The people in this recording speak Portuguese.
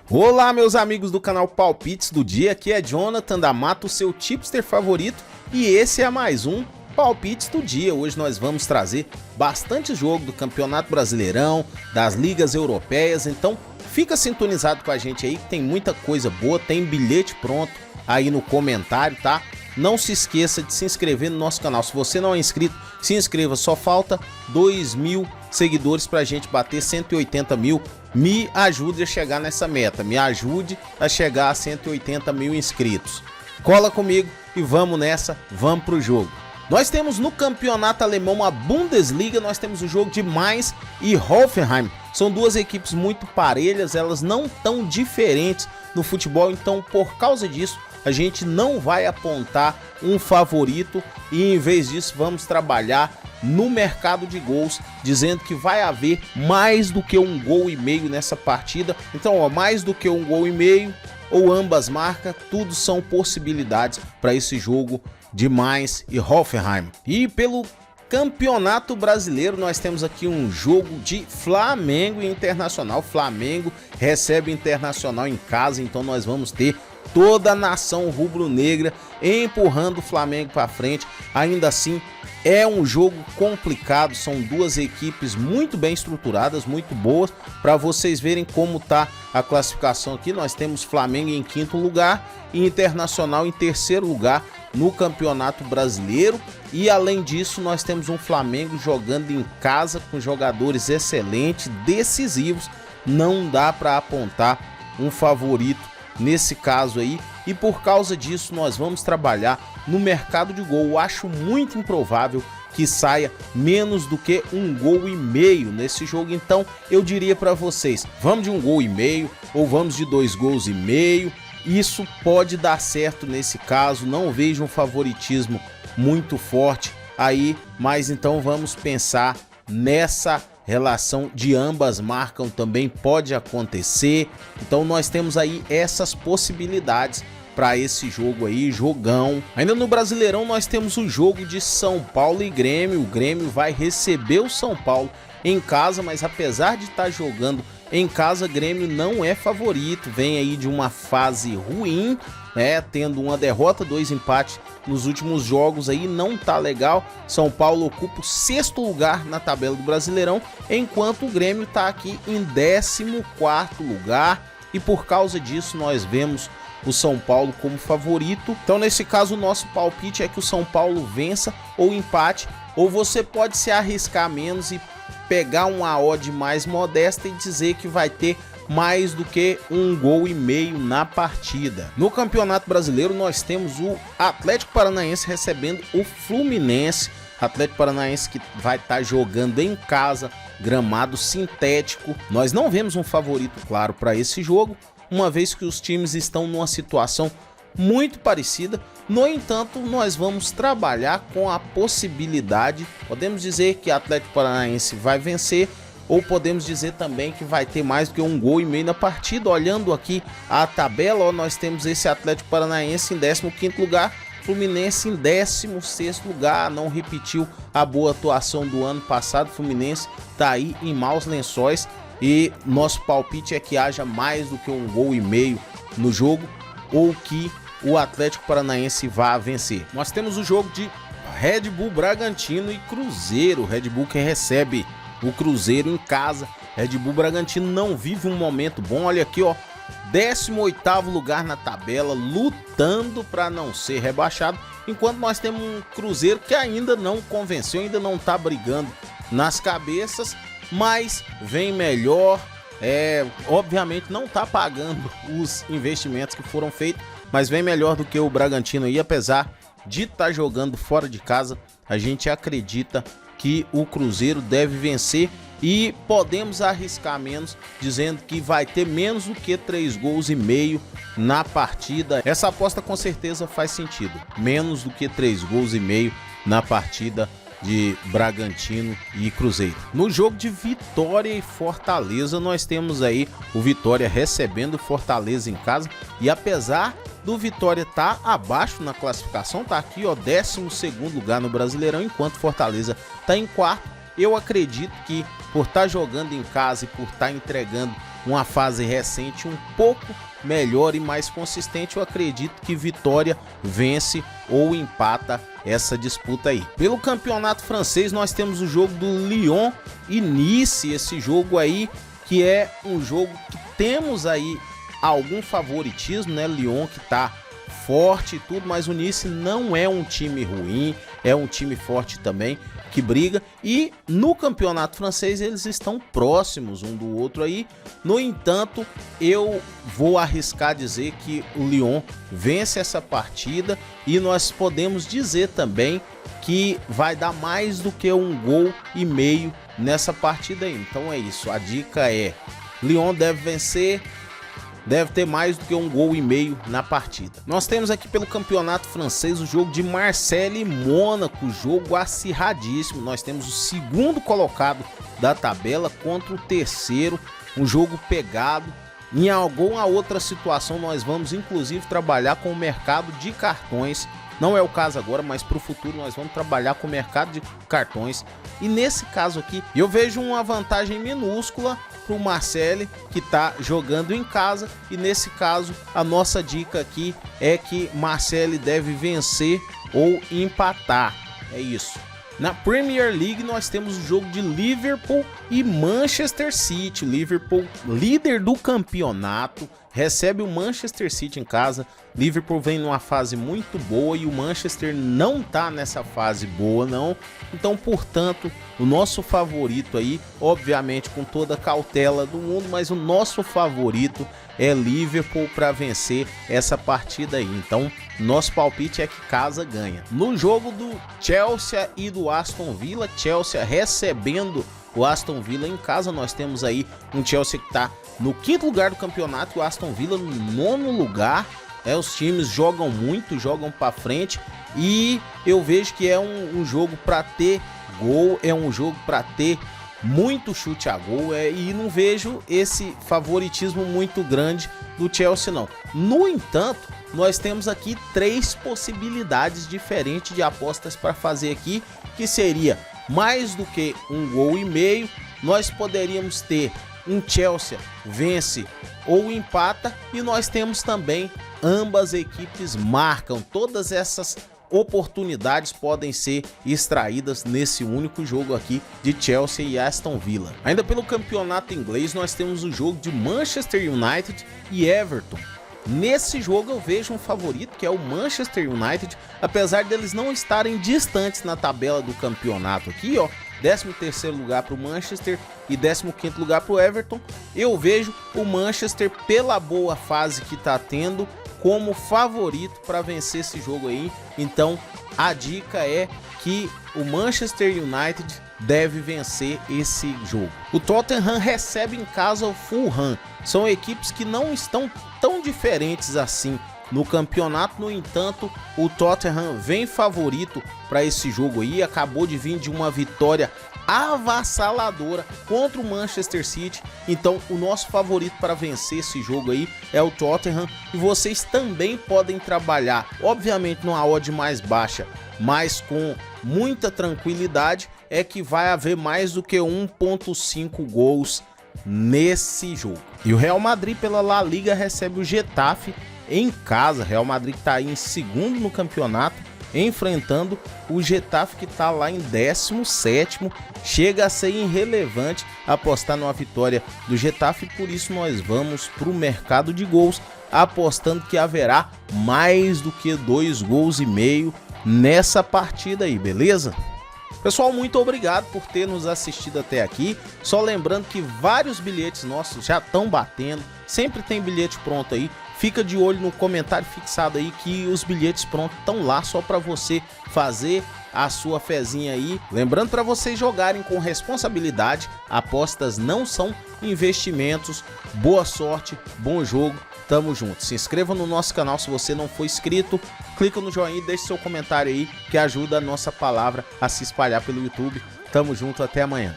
Olá, meus amigos do canal Palpites do Dia, aqui é Jonathan da Mata, o seu tipster favorito, e esse é mais um Palpites do Dia. Hoje nós vamos trazer bastante jogo do Campeonato Brasileirão, das ligas europeias, então fica sintonizado com a gente aí que tem muita coisa boa, tem bilhete pronto aí no comentário, tá? Não se esqueça de se inscrever no nosso canal. Se você não é inscrito, se inscreva. Só falta 2.000 seguidores pra gente bater 180 mil. Me ajude a chegar nessa meta. Me ajude a chegar a 180 mil inscritos. Cola comigo e vamos nessa. Vamos pro jogo. Nós temos no campeonato alemão a Bundesliga. Nós temos o jogo de Mainz e Hoffenheim. São duas equipes muito parelhas. Elas não tão diferentes no futebol. Então, por causa disso, a gente não vai apontar um favorito e em vez disso vamos trabalhar no mercado de gols, dizendo que vai haver mais do que 1,5 gols nessa partida. Então, ó, mais do que 1,5 gols ou ambas marcas, tudo são possibilidades para esse jogo de Mainz e Hoffenheim. E pelo Campeonato Brasileiro, nós temos aqui um jogo de Flamengo e Internacional. Flamengo recebe Internacional em casa, então nós vamos ter toda a nação rubro-negra empurrando o Flamengo para frente. Ainda assim, é um jogo complicado, são duas equipes muito bem estruturadas, muito boas. Para vocês verem como tá a classificação aqui, nós temos Flamengo em 5º lugar e Internacional em 3º lugar no Campeonato Brasileiro. E além disso, nós temos um Flamengo jogando em casa com jogadores excelentes, decisivos. Não dá para apontar um favorito nesse caso aí, e por causa disso nós vamos trabalhar no mercado de gol. Eu acho muito improvável que saia menos do que 1,5 gols nesse jogo, então eu diria para vocês, vamos de 1,5 gols ou vamos de 2,5 gols. Isso pode dar certo nesse caso, não vejo um favoritismo muito forte aí, mas então vamos pensar nessa relação de ambas marcam, também pode acontecer. Então nós temos aí essas possibilidades para esse jogo aí, jogão. Ainda no Brasileirão nós temos o jogo de São Paulo e Grêmio. O Grêmio vai receber o São Paulo em casa, mas apesar de estar jogando em casa, Grêmio não é favorito, vem aí de uma fase ruim, né, tendo uma derrota, 2 empates nos últimos jogos aí, não tá legal. São Paulo ocupa o 6º lugar na tabela do Brasileirão, enquanto o Grêmio tá aqui em 14º lugar, e por causa disso nós vemos o São Paulo como favorito. Então nesse caso o nosso palpite é que o São Paulo vença ou empate, ou você pode se arriscar menos e pegar uma odd mais modesta e dizer que vai ter mais do que 1,5 gols na partida. No Campeonato Brasileiro nós temos o Atlético Paranaense recebendo o Fluminense. Atlético Paranaense que vai estar jogando em casa, gramado sintético. Nós não vemos um favorito claro para esse jogo, uma vez que os times estão numa situação muito parecida. No entanto, nós vamos trabalhar com a possibilidade, podemos dizer que o Atlético Paranaense vai vencer, ou podemos dizer também que vai ter mais do que 1,5 gols na partida. Olhando aqui a tabela, ó, nós temos esse Atlético Paranaense em 15º lugar, Fluminense em 16º lugar, não repetiu a boa atuação do ano passado. Fluminense tá aí em maus lençóis e nosso palpite é que haja mais do que 1,5 gols no jogo, ou que o Atlético Paranaense vá vencer. Nós temos o jogo de Red Bull Bragantino e Cruzeiro. Red Bull que recebe o Cruzeiro em casa. Red Bull Bragantino não vive um momento bom. Olha aqui, ó, 18º lugar na tabela, lutando para não ser rebaixado, enquanto nós temos um Cruzeiro que ainda não convenceu, ainda não tá brigando nas cabeças, mas vem melhor. Obviamente não tá pagando os investimentos que foram feitos, mas vem melhor do que o Bragantino aí, apesar de estar jogando fora de casa. A gente acredita que o Cruzeiro deve vencer e podemos arriscar menos, dizendo que vai ter menos do que 3,5 gols na partida. Essa aposta com certeza faz sentido, menos do que 3,5 gols na partida de Bragantino e Cruzeiro. No jogo de Vitória e Fortaleza, nós temos aí o Vitória recebendo Fortaleza em casa, e apesar do Vitória tá abaixo na classificação, tá aqui, ó, 12º lugar no Brasileirão, enquanto Fortaleza tá em 4º. Eu acredito que por estar jogando em casa e por estar entregando uma fase recente um pouco melhor e mais consistente, eu acredito que Vitória vence ou empata essa disputa aí. Pelo campeonato francês nós temos o jogo do Lyon e Nice, esse jogo aí que é um jogo que temos aí algum favoritismo, né? Lyon que tá forte e tudo, mas o Nice não é um time ruim, é um time forte também, que briga, e no campeonato francês eles estão próximos um do outro aí. No entanto, eu vou arriscar dizer que o Lyon vence essa partida e nós podemos dizer também que vai dar mais do que 1,5 gols nessa partida aí. Então é isso, a dica é: Lyon deve vencer, deve ter mais do que 1,5 gols na partida. Nós temos aqui pelo campeonato francês o jogo de Marseille e Mônaco, jogo acirradíssimo. Nós temos o segundo colocado da tabela contra o terceiro, um jogo pegado. Em alguma outra situação nós vamos inclusive trabalhar com o mercado de cartões. Não é o caso agora, mas para o futuro nós vamos trabalhar com o mercado de cartões. E nesse caso aqui eu vejo uma vantagem minúscula para o Marseille, que está jogando em casa, e nesse caso a nossa dica aqui é que Marseille deve vencer ou empatar. É isso. Na Premier League nós temos o jogo de Liverpool e Manchester City. Liverpool, líder do campeonato, recebe o Manchester City em casa. Liverpool vem numa fase muito boa e o Manchester não tá nessa fase boa não. Então, portanto, o nosso favorito aí, obviamente com toda a cautela do mundo, mas o nosso favorito é Liverpool para vencer essa partida aí. Então, nosso palpite é que casa ganha. No jogo do Chelsea e do Aston Villa, Chelsea recebendo o Aston Villa em casa, nós temos aí um Chelsea que está no 5º lugar do campeonato e o Aston Villa no 9º lugar. Os times jogam muito, jogam para frente e eu vejo que é um jogo para ter gol, é um jogo para ter muito chute a gol, e não vejo esse favoritismo muito grande do Chelsea não. No entanto, nós temos aqui 3 possibilidades diferentes de apostas para fazer aqui, que seria mais do que 1,5 gols. Nós poderíamos ter um Chelsea vence ou empata, e nós temos também ambas equipes marcam. Todas essas oportunidades podem ser extraídas nesse único jogo aqui de Chelsea e Aston Villa. Ainda pelo campeonato inglês nós temos o jogo de Manchester United e Everton. Nesse jogo eu vejo um favorito, que é o Manchester United, apesar deles não estarem distantes na tabela do campeonato aqui, ó. 13º lugar para o Manchester e 15º lugar para o Everton. Eu vejo o Manchester, pela boa fase que está tendo, como favorito para vencer esse jogo aí. Então a dica é que o Manchester United deve vencer esse jogo. O Tottenham recebe em casa o Fulham. São equipes que não estão tão diferentes assim no campeonato. No entanto, o Tottenham vem favorito para esse jogo aí. Acabou de vir de uma vitória avassaladora contra o Manchester City. Então o nosso favorito para vencer esse jogo aí é o Tottenham. E vocês também podem trabalhar, obviamente numa odd mais baixa, mas com muita tranquilidade, é que vai haver mais do que 1,5 gols nesse jogo. E o Real Madrid pela La Liga recebe o Getafe em casa. Real Madrid está aí em 2º no campeonato, enfrentando o Getafe que está lá em 17º. Chega a ser irrelevante apostar numa vitória do Getafe, por isso nós vamos para o mercado de gols, apostando que haverá mais do que 2,5 gols nessa partida aí, beleza? Pessoal, muito obrigado por ter nos assistido até aqui. Só lembrando que vários bilhetes nossos já estão batendo, sempre tem bilhete pronto aí. Fica de olho no comentário fixado aí que os bilhetes prontos estão lá só para você fazer a sua fezinha aí. Lembrando para vocês jogarem com responsabilidade, apostas não são investimentos. Boa sorte, bom jogo, tamo junto. Se inscreva no nosso canal se você não for inscrito, clica no joinha e deixe seu comentário aí que ajuda a nossa palavra a se espalhar pelo YouTube. Tamo junto, até amanhã.